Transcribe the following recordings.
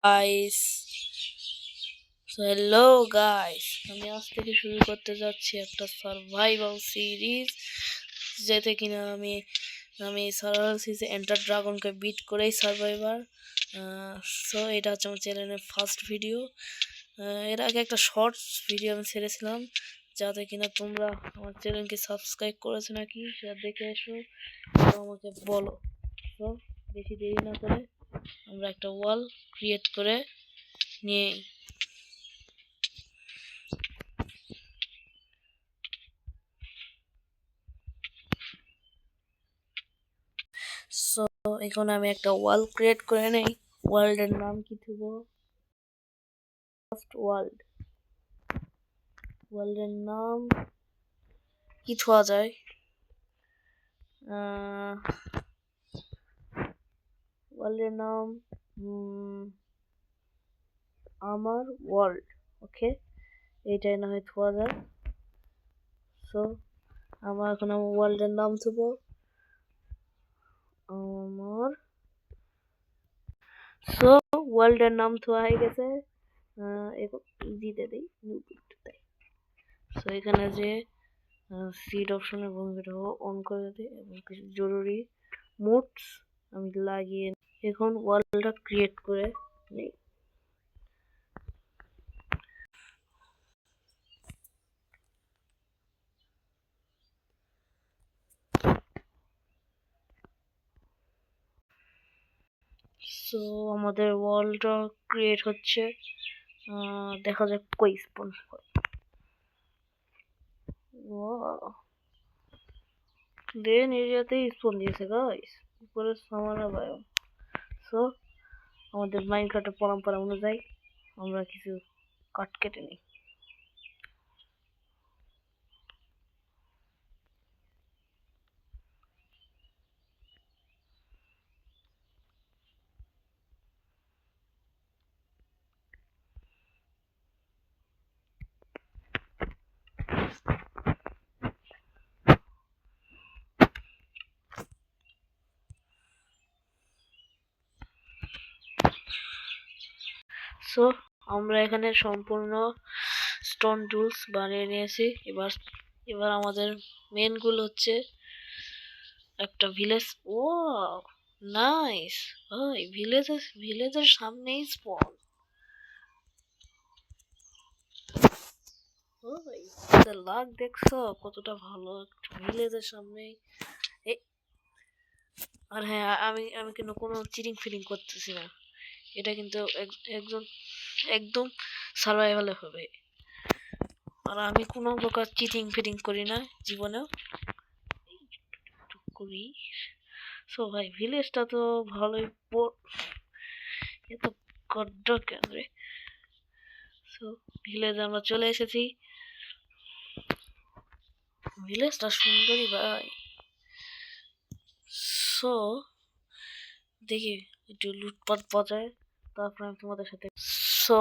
Guys, hello guys, আমি আজ থেকে শুরু করতে যাচ্ছি একটা সার্ভাইভাল সিরিজ, যেতে কিনা আমি সার্ভাইভাল সিরিজে এন্টার ড্রাগনকে বিট করেই সার্ভাইভার। সো এটা হচ্ছে আমার চ্যানেলের ফার্স্ট ভিডিও। এর আগে একটা শর্টস ভিডিও আমি ছেড়েছিলাম, যাতে কিনা তোমরা আমার চ্যানেলকে সাবস্ক্রাইব করেছো নাকি সেটা দেখে এসো এবং আমাকে বলো। তো বেশি দেরি না করে আমরা একটা ওয়াল ক্রিয়েট করে নিয়ে সো এখন আমি একটা ওয়াল ক্রিয়েট করে নেই। ওয়ার্ল্ডের নাম কি থুব? ফার্স্ট ওয়ার্ল্ডের নাম কি থোয়া যায়? ওয়ার্ল্ডের নাম আমার ওয়ার্ল্ড। ওকে, এইটাই না হয় থোয়া যায়। সো এখন আমার ওয়ার্ল্ডের নাম থুব আমার। সো ওয়ার্ল্ডের নাম থোয়া হয়ে গেছে। ইজিতে দিই, সো এখানে যে সিড অপশনের ভূমিকাটা অন করে দিই এবং কিছু জরুরি মোডস আমি লাগিয়ে এখন ওয়ালটা ক্রিয়েট করে নেই। সো আমাদের ওয়ালটা ক্রিয়েট হচ্ছে, দেখা যাক কই স্পন হয়। দেন এরিয়াতেই স্পন দিয়েছে গাইস, উপরে সামারা বায়ো। সো আমাদের মাইনক্রাফটের পরম্পরা অনুযায়ী আমরা কিছু কাট কেটে নিই। সো আমরা এখানে সম্পূর্ণ স্টোন টুলস বানিয়ে নিয়েছি। এবার আমাদের মেন গোল হচ্ছে একটা ভিলেজ। ও নাইস ভাই, ভিলেজের সামনেই স্পন। ও ভাই, লাক দেখছো কতটা ভালো, ভিলেজের সামনেই। আর হ্যাঁ, আমি কিন্তু কোনো চিটিং ফিটিং করতেছি না, এটা কিন্তু একজন একদম সার্ভাইভালে হবে। আর আমি কোনো প্রকার চিটিং ফিটিং করি না জীবনেও, করি। সো ভাই ভিলেজটা তো ভালোই এত গড্ড কেন রে। সো ভিলেজে আমরা চলে এসেছি, ভিলেজটা সুন্দরী ভাই। সো দেখি একটু লুটপাট বাজায়, তারপর আমি তোমাদের সাথে। সো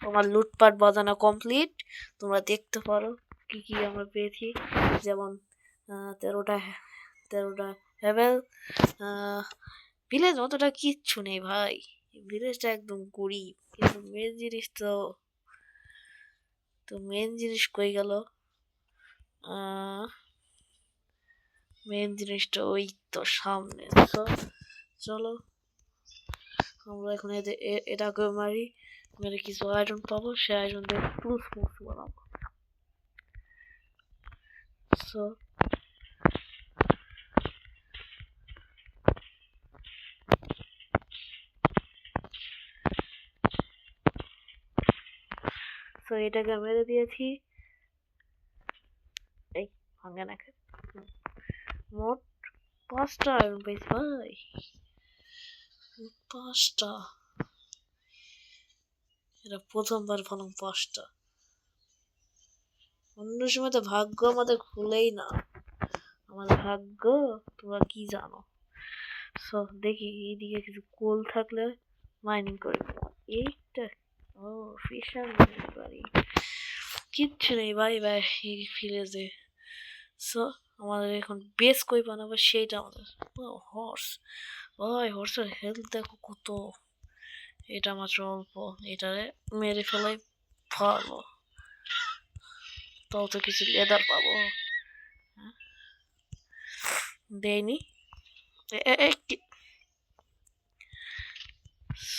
আমার লুটপাট বাজানো কমপ্লিট, তোমরা দেখতে পারো কি কি আমরা পেয়েছি। যেমন 13টা হ্যাভেল। ভিলেজ অতটা কিচ্ছু নেই ভাই, ভিলেজটা একদম গরিব। কিন্তু মেন জিনিস কই গেল? মেন জিনিসটা ওই তো সামনে। চলো আমরা এখন এটাকে মারি, মেরে কিছু আয়রন পাবো, সে আয়রন দিয়ে টুলস বানাবো। সো এটাকে মেরে দিয়েছি। এই ভাঙে না, মোট 5টা আয়রন পেয়েছি ভাই, 5টা। এটা প্রথমবার পেলাম 5টা। অন্য সময় তো ভাগ্য আমাদের খুলেই না, আমার ভাগ্য তোমরা কি জানো। সো দেখি এইদিকে কিছু কোল থাকলে মাইনিং করে। এইটা ও ফিশার বাড়ি, কিচ্ছু নেই ভাই ভাই এই ভিলেজে। সো আমাদের এখন বেস কই বানাবো সেইটা আমাদের। হর্স ভাই, হর্সের হেলথ দেখো কত, এটা মাত্র অল্প, এটারে মেরে ফেলাই ভালো, তাও তো কিছু লেদার পাবো। দেয়নি।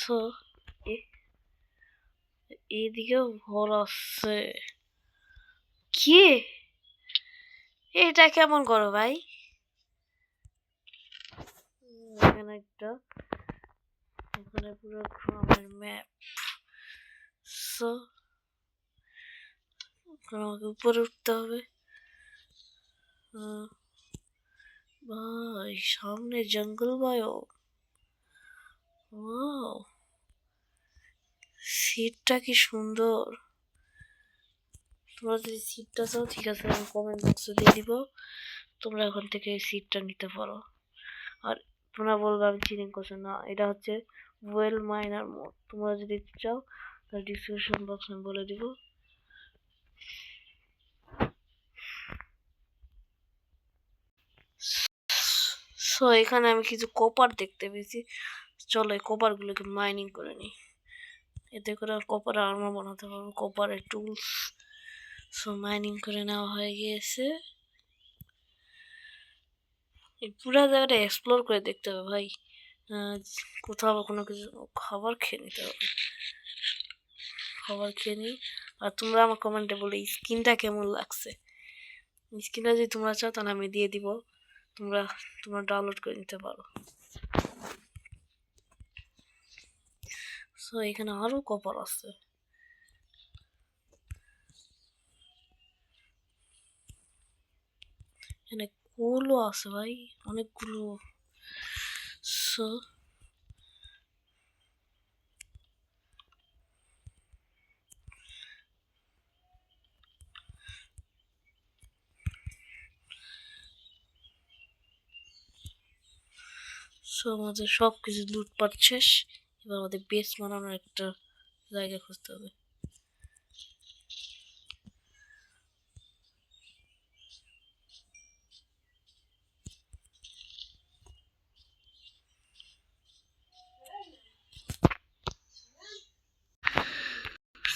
সো এইদিকেও ঘর আছে। কি এটা কেমন করো ভাই? এখানে একটা, এখানে পুরো গ্রামের ম্যাপ। সো আমাকে উপরে উঠতে হবে। ভাই সামনে জঙ্গল বায়ো। ওয়াও, সিটটা কি সুন্দর। তোমরা যদি সিটটা চাও ঠিক আছে, আমি কমেন্ট বক্সে দিয়ে দিব, তোমরা এখন থেকে এই সিটটা নিতে পারো। আর তোমরা বলবে আমি চিনিং করছি না, এটা হচ্ছে ওয়েল মাইনার মোড। তোমরা যদি চাও তাহলে ডিসক্রিপশন বক্সে আমি বলে দিব। সো এখানে আমি কিছু কপার দেখতে পেয়েছি, চলো এই কপারগুলোকে মাইনিং করে নিই, এতে করে কপার আর্মার বানাতে পারবো, কপারের টুলস। সো মাইনিং করে নেওয়া হয়ে গিয়েছে। এই পুরো জায়গাটা এক্সপ্লোর করে দেখতে হবে ভাই, কোথাও কোনো কিছু খাবার খেয়ে নিতে হবে, খাবার খেয়ে নিই। আর তোমরা আমার কমেন্টে বলে স্কিনটা কেমন লাগছে, স্কিনটা যদি তোমরা চাও তাহলে আমি দিয়ে দিব, তোমরা ডাউনলোড করে নিতে পারো। সো এখানে আরো কপার আছে, এখানে কোলও আছে ভাই অনেকগুলো। সো আমাদের সব কিছু লুটপাট শেষ, এবার আমাদের বেস বানানোর একটা জায়গা খুঁজতে হবে।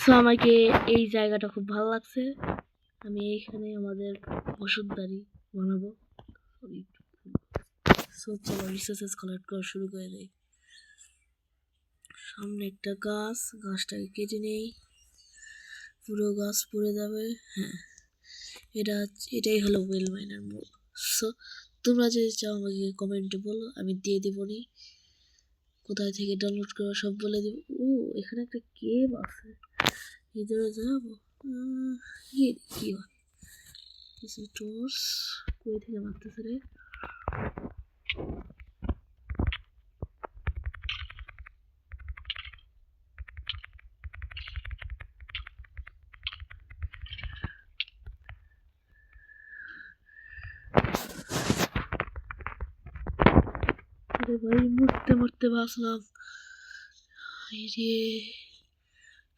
সো আমাকে এই জায়গাটা খুব ভালো লাগছে, আমি এইখানে আমাদের ওষুধ বাড়ি বানাবো। সো চলো রিসোর্সেস কালেক্ট করা শুরু করে দেই। সামনে একটা গাছ, গাছটাকে কেটে নেই, পুরো গাছ পড়ে যাবে। হ্যাঁ, এটাই হলো ওয়েল মাইনার মোড। সো তোমরা যদি চাও আমাকে কমেন্টে বলো, আমি দিয়ে দেবো নি, কোথায় থেকে ডাউনলোড করবো সব বলে দেবো। ও এখানে একটা কেভ আছে, ভিতরে যাবো। কি হয় কিছু টর্চ কই থেকে মারতেছে রে? আরে ভাই মরতে বাঁচলাম। রে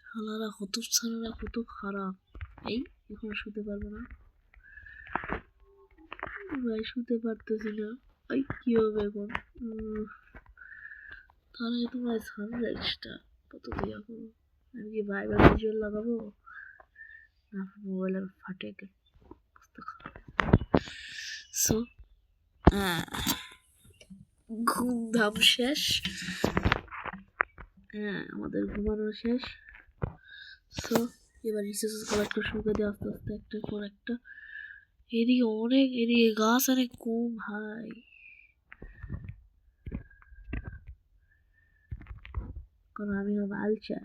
শালারা হতুব ছাড়ারা কত খারাপ। এই এখন শুতে পারবো না ভাই, শুতে পারতেছি না। এই কি হবে এখন? তাহলে তোমার সানরাইজটা কত দিয়ে এখন আমি কি ভাইবার ভিজুয়াল লাগাবো না মোবাইলে ফাটে গেল? সো ঘুম ধাম শেষ, আমাদের ঘুমানো শেষ। সো এবার রিসোর্সেস কালেক্ট শুরু করে দিয়ে আস্তে আস্তে একটার পর একটা। এদিকে গাছ অনেক কম ভাই, কারণ আমি বালচা,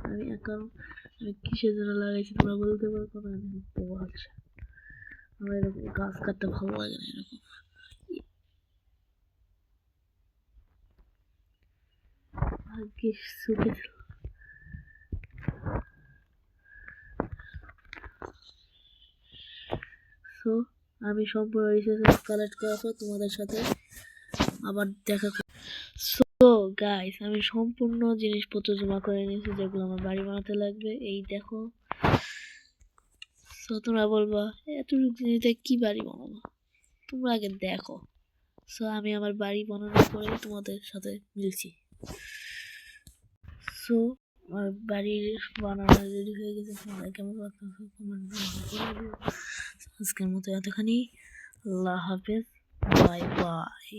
আমি কিসের জন্য লাগাইছি তোমরা বলতে পারো, কারণ আমি বালচা, আমার এরকম গাছ কাটতে ভালো লাগে না এরকম। ভাগ্যিস সুখে ছিল। সো আমি সম্পূর্ণ রিসোর্সেস কালেক্ট করার পর তোমাদের সাথে আবার দেখা। সো গাইস আমি সম্পূর্ণ জিনিসপত্র জমা করে নিয়েছি যেগুলো আমার বাড়ি বানাতে লাগবে, এই দেখো। সো তোমরা বলবা এতটুকু জিনিসটা কি বাড়ি বানাবো, তোমরা আগে দেখো। সো আমি আমার বাড়ি বানানোর পরে তোমাদের সাথে মিলছি। সো আমার বাড়ির বানানো রেডি হয়ে গেছে। তোমাদের কেমন লাগতেছে কমেন্ট করে দিও। আজকের মতো এতখানি। আল্লাহ হাফেজ, বাই বাই।